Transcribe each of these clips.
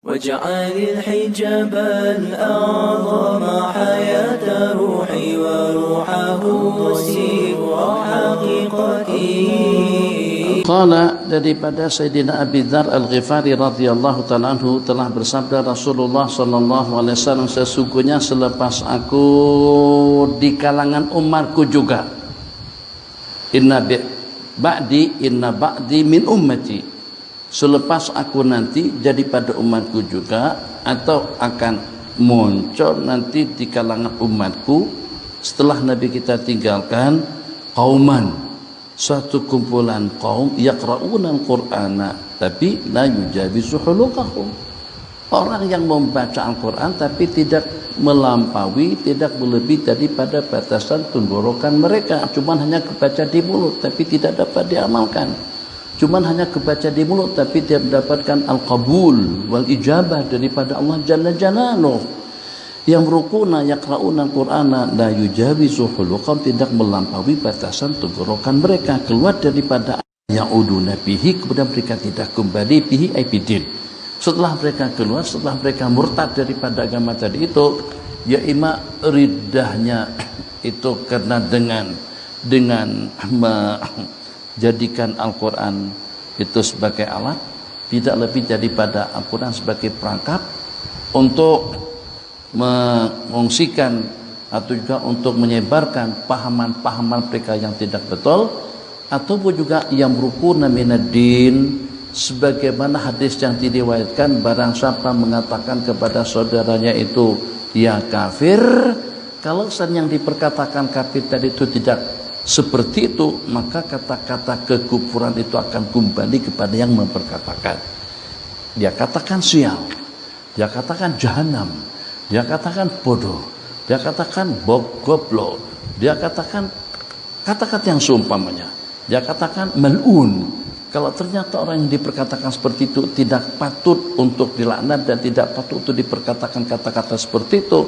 واجعل الحجاب الأعظم حياة روحي وروحه سر حقيقتي. Qala, daripada Sayyidina Abi Dzar Al-Ghifari radhiyallahu ta'ala anhu telah bersabda Rasulullah sallallahu alaihi wasallam, sesungguhnya selepas aku di kalangan umatku juga, inna ba'di min ummati, selepas aku nanti jadi pada umatku juga, atau akan muncul nanti di kalangan umatku setelah Nabi kita tinggalkan, qauman, suatu kumpulan kaum yaqra'una al-Qur'ana tapi la yujabizu hulukahum, orang yang membaca Al-Quran tapi tidak melampaui, tidak melebihi daripada batasan tenggorokan mereka, cuman hanya kebaca di mulut tapi tidak dapat diamalkan, cuman hanya kebaca di mulut tapi tidak mendapatkan al-qabul wal ijabah daripada Allah Jalla Jalaluh. Yang rukuna yaqra'una al-Qur'ana la yujawizu huluqam, tidak melampaui batasan tenggorokan mereka, keluar daripada ya'uduna bihi, kemudian mereka tidak kembali bihi ay bidin. Setelah mereka keluar, setelah mereka murtad daripada agama tadi itu, ya ima riddahnya itu karena dengan menjadikan Al-Quran itu sebagai alat, tidak lebih daripada Al-Quran sebagai perangkap untuk mengungsikan atau juga untuk menyebarkan pahaman-pahaman mereka yang tidak betul, ataupun juga yang rukuna minaddin, sebagaimana hadis yang diriwayatkan, barang siapa mengatakan kepada saudaranya itu ya kafir, kalau yang diperkatakan kafir tadi itu tidak seperti itu, maka kata-kata kekufuran itu akan kembali kepada yang memperkatakan. Dia katakan sial, dia katakan jahanam, dia katakan bodoh, dia katakan goblok, dia katakan kata-kata yang seumpamanya, dia katakan mal'un. Kalau ternyata orang yang diperkatakan seperti itu tidak patut untuk dilaknat dan tidak patut untuk diperkatakan kata-kata seperti itu,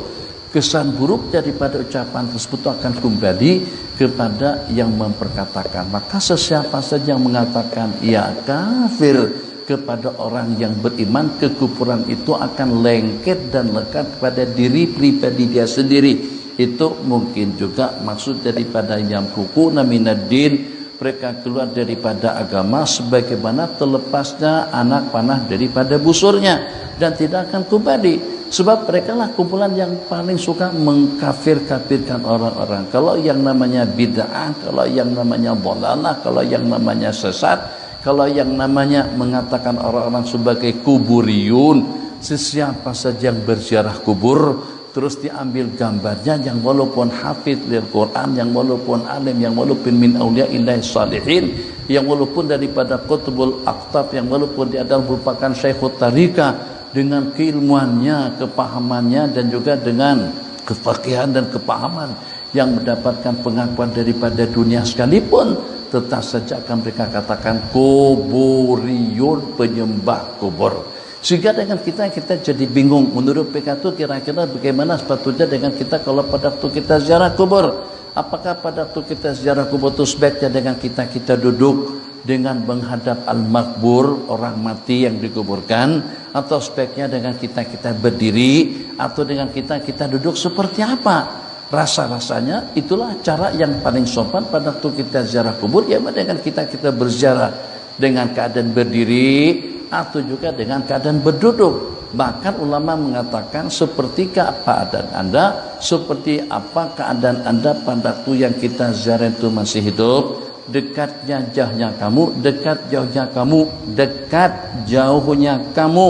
kesan buruk daripada ucapan tersebut akan kembali kepada yang memperkatakan. Maka sesiapa saja yang mengatakan ya kafir kepada orang yang beriman, kekufuran itu akan lengket dan lekat pada diri pribadi dia sendiri. Itu mungkin juga maksud daripada yang rukuna minaddin, mereka keluar daripada agama sebagaimana terlepasnya anak panah daripada busurnya dan tidak akan kembali. Sebab mereka lah kumpulan yang paling suka mengkafir-kafirkan orang-orang. Kalau yang namanya bid'ah, kalau yang namanya dhalalah, kalau yang namanya sesat, kalau yang namanya mengatakan orang-orang sebagai kuburiyun, sesiapa saja yang berziarah kubur terus diambil gambarnya, yang walaupun hafidh lil Quran, yang walaupun alim, yang walaupun min auliya ilahi salihin, yang walaupun daripada qutbul aqtab, yang walaupun dia adalah merupakan syekhut tarikah, dengan keilmuannya, kepahamannya dan juga dengan kefaqihan dan kepahaman yang mendapatkan pengakuan daripada dunia sekalipun, tetap saja akan mereka katakan kuburiyun, penyembah kubur. Sehingga dengan kita jadi bingung, menurut mereka itu kira-kira bagaimana sepatutnya dengan kita kalau pada waktu kita ziarah kubur. Apakah pada waktu kita ziarah kubur itu sebaiknya dengan kita duduk dengan menghadap al-makbur, orang mati yang dikuburkan, atau sebaiknya dengan kita berdiri, atau dengan kita duduk seperti apa? Rasa-rasanya itulah cara yang paling sopan pada waktu kita ziarah kubur, ya dengan kita berziarah dengan keadaan berdiri atau juga dengan keadaan berduduk. Bahkan ulama mengatakan seperti apa keadaan Anda, seperti apa keadaan Anda pada waktu yang kita ziarah itu masih hidup, dekatnya jauhnya kamu, dekat jauhnya kamu, dekat jauhnya kamu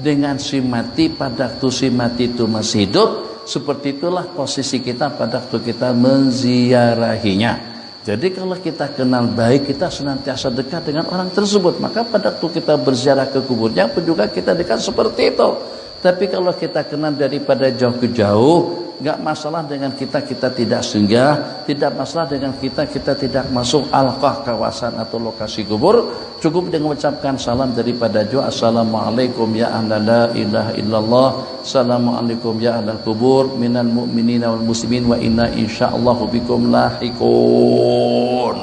dengan si mati pada waktu si mati itu masih hidup. Seperti itulah posisi kita pada waktu kita menziarahinya. Jadi kalau kita kenal baik, kita senantiasa dekat dengan orang tersebut, maka pada waktu kita berziarah ke kuburnya pun juga kita dekat seperti itu. Tapi kalau kita kenal daripada jauh ke jauh, enggak masalah dengan kita tidak singgah, tidak masalah dengan kita tidak masuk alqah kawasan atau lokasi kubur, cukup dengan mengucapkan salam daripada jauh, assalamualaikum ya ahla la ilaha illallah, assalamualaikum ya ahlal kubur minal mu'minina wal muslimin wa inna insyaallahu bikum lahiqun.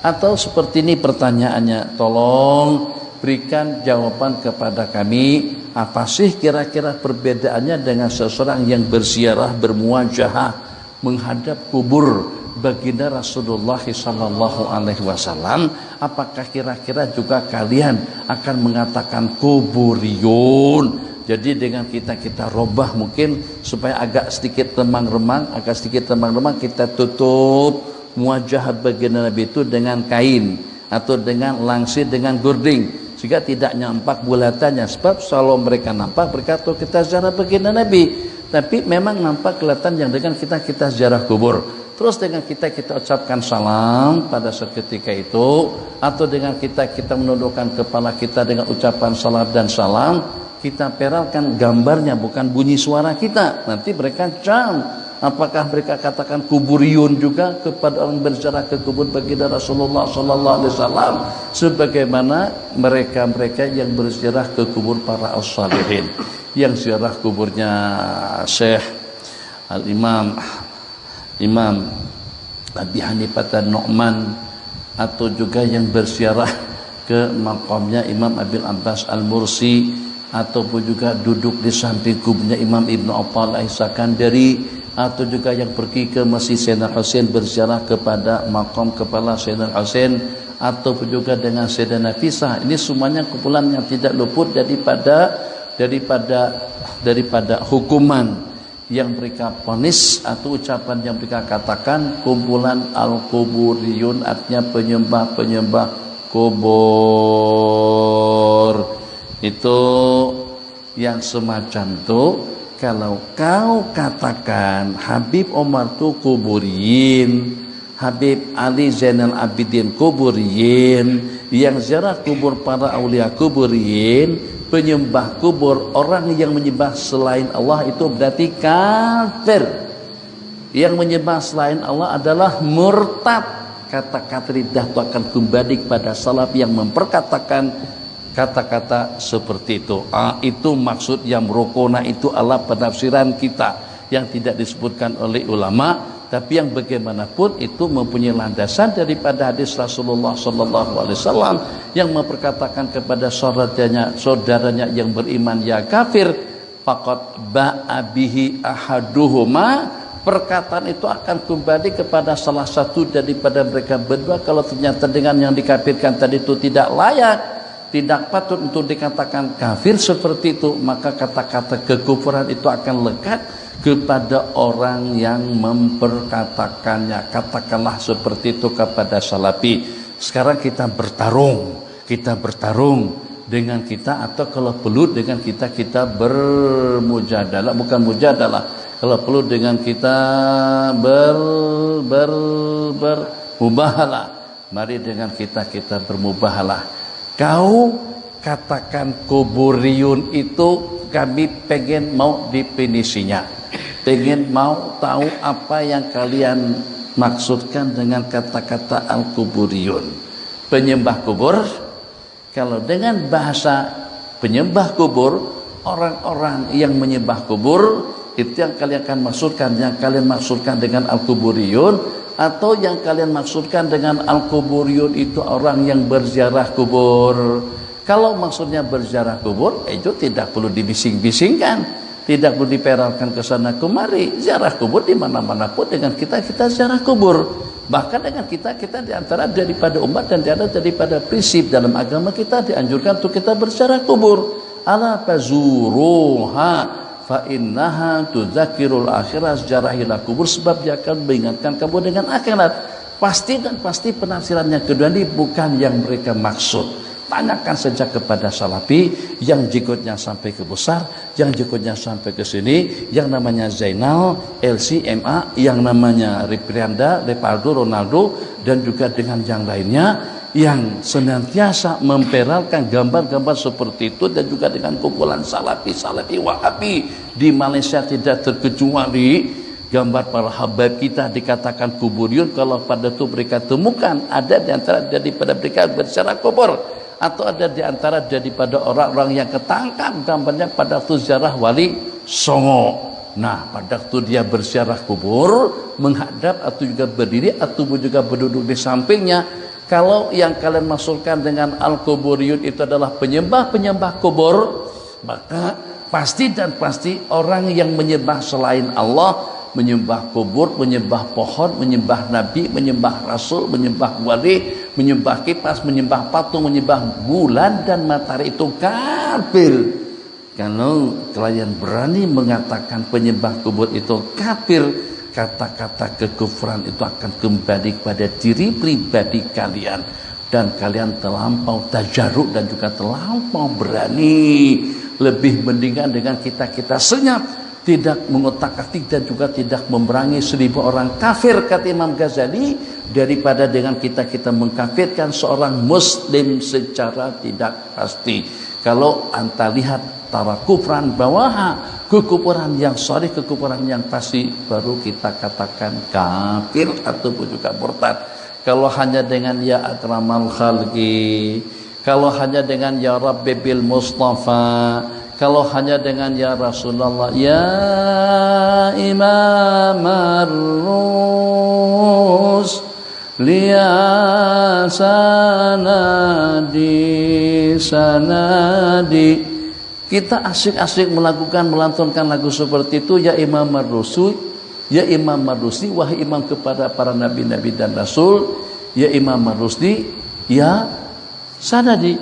Atau seperti ini pertanyaannya, tolong berikan jawaban kepada kami apa sih kira-kira perbedaannya dengan seseorang yang berziarah bermuajahah menghadap kubur baginda Rasulullah sallallahu alaihi wasallam? Apakah kira-kira juga kalian akan mengatakan kuburiyun? Jadi dengan kita robah mungkin supaya agak sedikit remang-remang, kita tutup muajah baginda Nabi itu dengan kain atau dengan langsir, dengan gurding, sehingga tidak nampak bulatannya. Sebab kalau mereka nampak, mereka tahu kita ziarah baginda Nabi, tapi memang nampak kelihatan yang dengan kita ziarah kubur. Terus dengan kita ucapkan salam pada seketika itu, atau dengan kita menundukkan kepala kita dengan ucapan salam dan salam, kita peralkan gambarnya, bukan bunyi suara kita. Nanti mereka jam. Apakah mereka katakan kuburiyun juga kepada orang berziarah ke kubur baginda Rasulullah sallallahu alaihi wasallam, sebagaimana mereka yang berziarah ke kubur para as-salihin, yang ziarah kuburnya Syekh Al-Imam Abi Hanifah An-Nu'man, atau juga yang berziarah ke makamnya Imam Abil Abbas Al-Mursi, ataupun juga duduk di samping kuburnya Imam Ibnu Athaillah As-Sakandari, atau juga yang pergi ke Masjid Sayyidina Husain berziarah kepada makam kepala Sayyidina Husain, ataupun juga dengan Sayyidina Nafisah. Ini semuanya kumpulan yang tidak luput daripada hukuman yang mereka vonis atau ucapan yang mereka katakan kumpulan al-kuburiyun, artinya penyembah kubur. Itu yang semacam itu. Kalau kau katakan Habib Omar itu kuburiyin, Habib Ali Zainal Abidin kuburiyin, yang ziarah kubur para aulia kuburiyin, penyembah kubur, orang yang menyembah selain Allah itu berarti kafir. Yang menyembah selain Allah adalah murtad. Kata-kata lidah itu akan kembali kepada salaf yang memperkatakan kata-kata seperti itu. Itu maksud yang rukuna itu adalah penafsiran kita yang tidak disebutkan oleh ulama, tapi yang bagaimanapun itu mempunyai landasan daripada hadis Rasulullah sallallahu alaihi wasallam yang memperkatakan kepada saudaranya yang beriman, ya kafir, faqad ba'a bihi ahaduhuma. Perkataan itu akan kembali kepada salah satu daripada mereka berdua kalau ternyata dengan yang dikafirkan tadi itu tidak layak, tidak patut untuk dikatakan kafir seperti itu, maka kata-kata kekufuran itu akan lekat kepada orang yang memperkatakannya. Katakanlah seperti itu kepada salafi. Sekarang kita bertarung dengan kita, atau kalau perlu dengan kita bermujadalah, bukan mujadalah, kalau perlu dengan kita bermubahalah. Mari dengan kita bermubahalah. Kau katakan kuburiyun itu, kami pengen mau definisinya, pengen mau tahu apa yang kalian maksudkan dengan kata-kata al-kuburiyun. Penyembah kubur. Kalau dengan bahasa penyembah kubur, orang-orang yang menyembah kubur, itu yang kalian akan maksudkan, yang kalian maksudkan dengan al-kuburiyun. Atau yang kalian maksudkan dengan al-kuburiyun itu orang yang berziarah kubur. Kalau maksudnya berziarah kubur, itu tidak perlu dibising-bisingkan, tidak perlu diperalkan ke sana kemari. Ziarah kubur di mana-mana pun dengan kita ziarah kubur. Bahkan dengan kita di antara daripada umat dan daripada prinsip dalam agama kita dianjurkan untuk kita berziarah kubur. Ala fazuruha fa innaha tudzakirul akhirah, ziarahilah kubur sebab dia akan mengingatkan kamu dengan akhirat. Pasti penafsiran yang kedua ini bukan yang mereka maksud. Tanyakan saja kepada salafi yang jenggotnya sampai ke besar, yang jenggotnya sampai ke sini, yang namanya Zainal, LCMA, yang namanya Riprianda, Leopoldo, Ronaldo, dan juga dengan yang lainnya yang senantiasa memperalkan gambar-gambar seperti itu, dan juga dengan kumpulan salafi wahabi di Malaysia tidak terkecuali. Gambar para habib kita dikatakan kuburiyun, kalau pada itu mereka temukan ada di antara daripada mereka berziarah kubur, atau ada di antara daripada orang-orang yang ketangkap gambarnya pada itu ziarah wali Songo. Nah, pada itu dia berziarah kubur, menghadap atau juga berdiri atau juga berduduk di sampingnya. Kalau yang kalian maksudkan dengan al-kuburiyun itu adalah penyembah kubur, maka pasti dan pasti orang yang menyembah selain Allah, menyembah kubur, menyembah pohon, menyembah nabi, menyembah rasul, menyembah wali, menyembah kipas, menyembah patung, menyembah bulan dan matahari itu kafir. Kalau kalian berani mengatakan penyembah kubur itu kafir, kata-kata kekufuran itu akan kembali kepada diri pribadi kalian, dan kalian terlampau tajarruk dan juga terlampau berani. Lebih mendingan dengan kita senyap, tidak mengotak-atik dan juga tidak memerangi 1000 orang kafir, kata Imam Ghazali, daripada dengan kita mengkafirkan seorang muslim secara tidak pasti. Kalau anta lihat tara kufran bawaha, kekufuran yang sharih, kekufuran yang pasti, baru kita katakan kafir ataupun juga murtad. Kalau hanya dengan ya akramal khalqi, kalau hanya dengan ya Rabbi bil Mustafa, kalau hanya dengan ya Rasulullah, ya Imam Ar-Rus, liya sanadi. Kita asik-asik melantunkan lagu seperti itu, ya Imam Ar-Rusul, ya Imam Ar-Rusli, wahai imam kepada para nabi-nabi dan rasul, ya Imam Ar-Rusli, ya sanadi,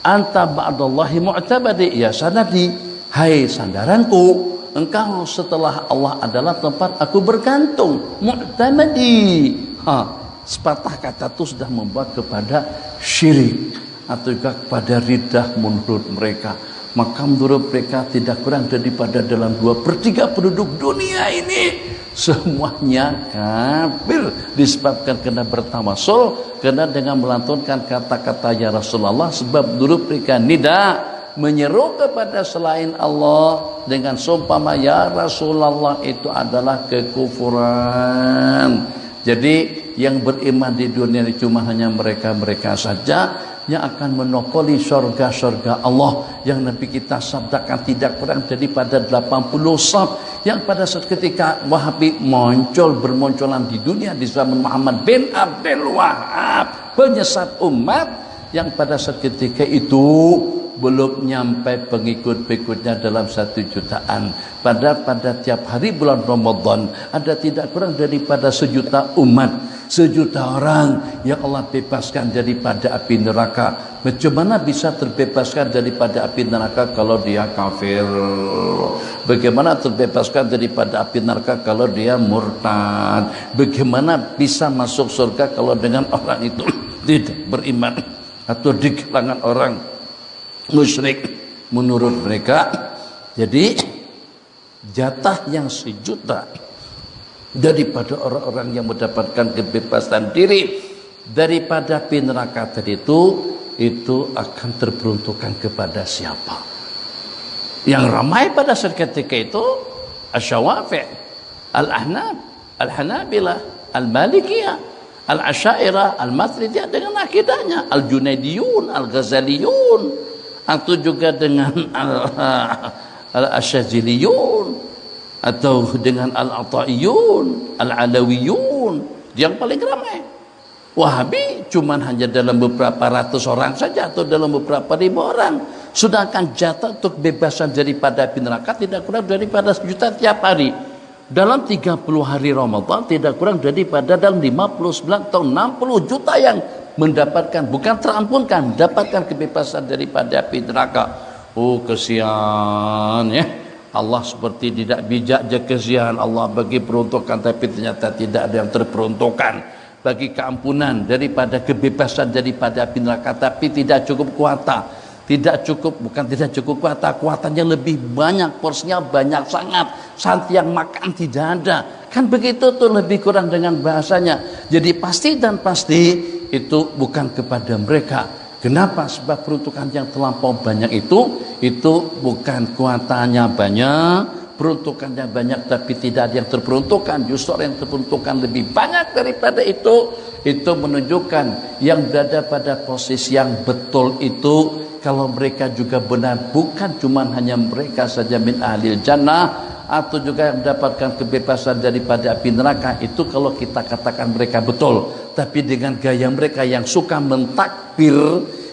anta ba'dallahi mu'tabadi, ya sanadi, hai sandaranku, engkau setelah Allah adalah tempat aku bergantung, mu'tamadi. Sepatah kata itu sudah membawa kepada syirik atau juga kepada ridah menurut mereka. Maka menurut mereka tidak kurang daripada dalam 2/3 penduduk dunia ini semuanya kafir, disebabkan kena bertawasul, kena dengan melantunkan kata-kata ya Rasulullah. Sebab menurut mereka nida, menyeru kepada selain Allah dengan sumpama ya Rasulullah itu adalah kekufuran. Jadi yang beriman di dunia ini cuma hanya mereka saja yang akan menopoli surga Allah yang Nabi kita sabdakan tidak kurang daripada 80 sab, yang pada saat ketika Wahabi bermunculan di dunia di zaman Muhammad bin Abdul Wahab, penyesat umat, yang pada saat ketika itu belum nyampe pengikut-pengikutnya dalam 1 jutaan. Pada tiap hari bulan Ramadan ada tidak kurang daripada 1 juta umat, 1 juta orang yang Allah bebaskan daripada api neraka. Macam mana bisa terbebaskan daripada api neraka kalau dia kafir? Bagaimana terbebaskan daripada api neraka kalau dia murtad? Bagaimana bisa masuk surga kalau dengan orang itu tidak beriman atau di kalangan orang musyrik menurut mereka? Jadi jatah yang 1 juta daripada orang-orang yang mendapatkan kebebasan diri daripada api neraka tadi itu akan terperuntukkan kepada siapa? Yang ramai pada saat ketika itu Asy-Syawafi', Al-Ahnaf, Al-Hanabilah, Al-Malikiyah, Al-Asy'ariyah, Al-Maturidiyah dengan akidahnya, Al-Junaidiyun, Al-Ghazaliyun, atau juga dengan Al-Asy'ariyun, atau dengan Al-Ata'iyun, Al-Alawiyun, yang paling ramai. Wahabi cuman hanya dalam beberapa ratus orang saja atau dalam beberapa ribu orang. Sedangkan jatah untuk bebasan daripada api neraka tidak kurang daripada 1 juta tiap hari. Dalam 30 hari Ramadan tidak kurang daripada dalam 59 atau 60 juta yang mendapatkan, bukan terampunkan, mendapatkan kebebasan daripada api neraka. Oh kesian ya. Allah seperti tidak bijak je, kesian Allah bagi peruntukan tapi ternyata tidak ada yang terperuntukan bagi keampunan daripada kebebasan daripada api neraka, tapi tidak cukup kuota, tidak cukup kuota, kuatannya lebih banyak, porsinya banyak sangat, santi yang makan tidak ada, kan begitu tuh lebih kurang dengan bahasanya. Jadi pasti dan pasti itu bukan kepada mereka. Kenapa? Sebab peruntukan yang terlampau banyak itu bukan kuotanya banyak, peruntukannya banyak tapi tidak ada yang terperuntukan. Justru yang terperuntukan lebih banyak daripada itu menunjukkan yang berada pada posisi yang betul itu, kalau mereka juga benar, bukan cuma hanya mereka saja min ahlil jannah atau juga yang mendapatkan kebebasan daripada api neraka. Itu kalau kita katakan mereka betul, tapi dengan gaya mereka yang suka mentakbir,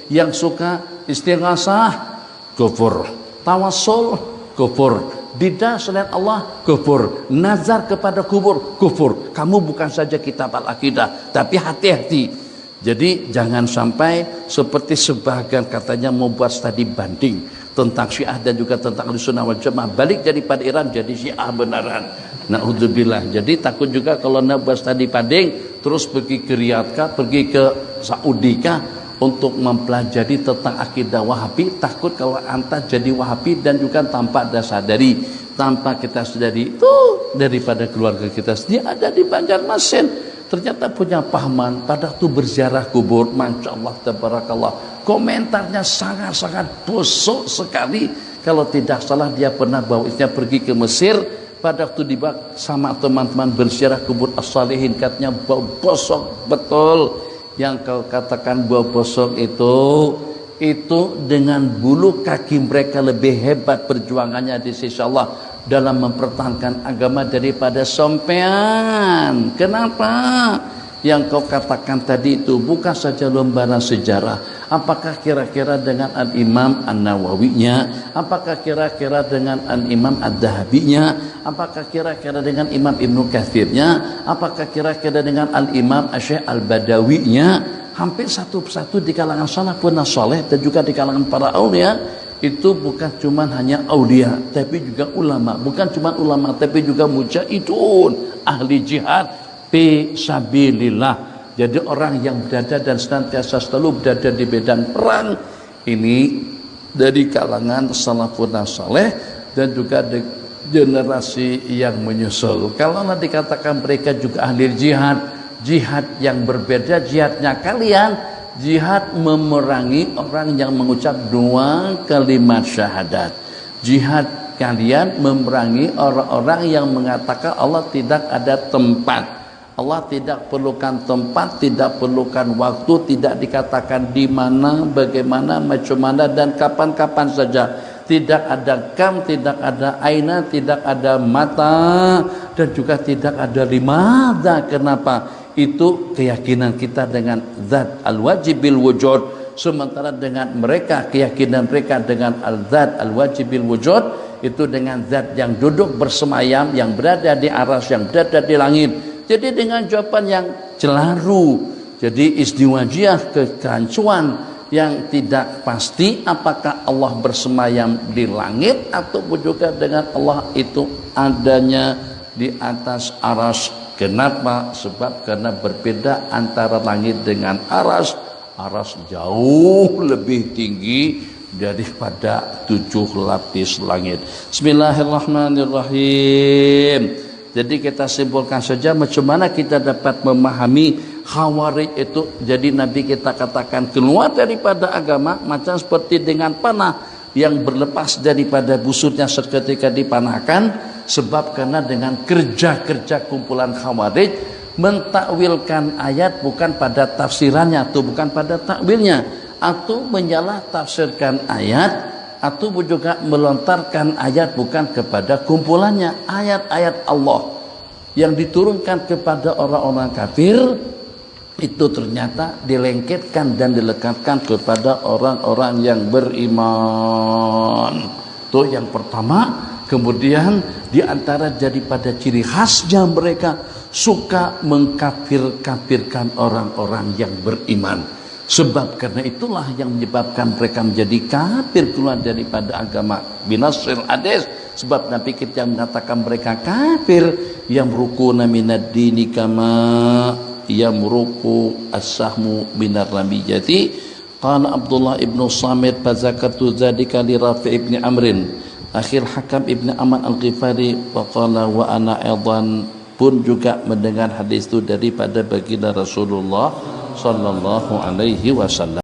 yang suka istighasah, kufur. Tawassul kufur. Bidah selain Allah kufur. Nazar kepada kubur kufur. Kamu bukan saja kitab al-aqidah, tapi hati-hati. Jadi jangan sampai seperti sebagian katanya membuat studi banding tentang Syiah dan juga tentang Ahlussunnah wal Jamaah, balik daripada Iran jadi Syiah benaran. Naudzubillah. Jadi takut juga kalau nak buat studi banding terus pergi ke Riyadh kah, pergi ke Saudi kah untuk mempelajari tentang akidah Wahabi, takut kalau anta jadi Wahabi dan juga tanpa ada sadari, tanpa kita sadari itu daripada keluarga kita sendiri ada di Banjarmasin ternyata punya pahaman pada waktu berziarah kubur, masya Allah tabarakallah, komentarnya sangat-sangat busuk sekali. Kalau tidak salah dia pernah bawa istrinya pergi ke Mesir, pada waktu dibawa sama teman-teman berziarah kubur as-salihin, katanya bau bosok betul. Yang kau katakan bau bosok itu dengan bulu kaki mereka lebih hebat perjuangannya di sisi Allah dalam mempertahankan agama daripada sampean. Kenapa? Yang kau katakan tadi itu bukan saja lembaran sejarah. Apakah kira-kira dengan Al-Imam An-Nawawinya? Apakah kira-kira dengan Al-Imam Ad-Dahabinya? Apakah kira-kira dengan Imam Ibnu Katsirnya? Apakah kira-kira dengan Al-Imam Asy-Syaikh Al-Badawinya? Hampir satu persatu di kalangan salafun saleh dan juga di kalangan para aulia. Itu bukan cuma hanya aulia, tapi juga ulama. Bukan cuma ulama, tapi juga mujahidun, ahli jihad fi sabilillah. Jadi orang yang berada dan senantiasa selalu berada di medan perang ini dari kalangan salafun saleh dan juga generasi yang menyusul. Kalau dikatakan mereka juga ahli jihad, jihad yang berbeda, jihadnya kalian jihad memerangi orang yang mengucap 2 kalimat syahadat. Jihad kalian memerangi orang-orang yang mengatakan Allah tidak ada tempat. Allah tidak perlukan tempat, tidak perlukan waktu, tidak dikatakan di mana, bagaimana, macam mana dan kapan-kapan saja. Tidak ada kam, tidak ada aina, tidak ada mata dan juga tidak ada limada. Kenapa? Itu keyakinan kita dengan zat al-wajibil wujud, sementara dengan mereka keyakinan mereka dengan al-zat al-wajibil wujud itu dengan zat yang duduk bersemayam, yang berada di aras, yang berada di langit. Jadi dengan jawaban yang celaru, jadi istiwajiyah, kerancuan yang tidak pasti apakah Allah bersemayam di langit ataupun juga dengan Allah itu adanya di atas aras. Kenapa? Sebab karena berbeda antara langit dengan aras. Aras jauh lebih tinggi daripada 7 lapis langit. Bismillahirrahmanirrahim. Jadi kita simpulkan saja macam mana kita dapat memahami Khawarij itu. Jadi Nabi kita katakan keluar daripada agama macam seperti dengan panah yang berlepas daripada busurnya seketika dipanahkan. Sebab karena dengan kerja-kerja kumpulan Khawarij mentakwilkan ayat bukan pada tafsirannya atau bukan pada takwilnya, atau menyalah tafsirkan ayat, atau juga melontarkan ayat bukan kepada kumpulannya. Ayat-ayat Allah yang diturunkan kepada orang-orang kafir itu ternyata dilengketkan dan dilekatkan kepada orang-orang yang beriman. Itu yang pertama. Kemudian di antara daripada ciri khasnya mereka suka mengkafir-kafirkan orang-orang yang beriman. Sebab karena itulah yang menyebabkan mereka menjadi kafir keluar daripada agama. Binasril hadis. Sebab Nabi kita mengatakan mereka kafir yang rukuna minad dini kama yamruqu as-sahmu minar ramiyati. Qala Abdullah ibnu Samit fazakatu dzalika li Rafi' ibn Amrin. Akhir Hakam Ibn Aman Al-Ghifari waqala wa ana aidan pun juga mendengar hadis itu daripada baginda Rasulullah sallallahu alaihi wasallam.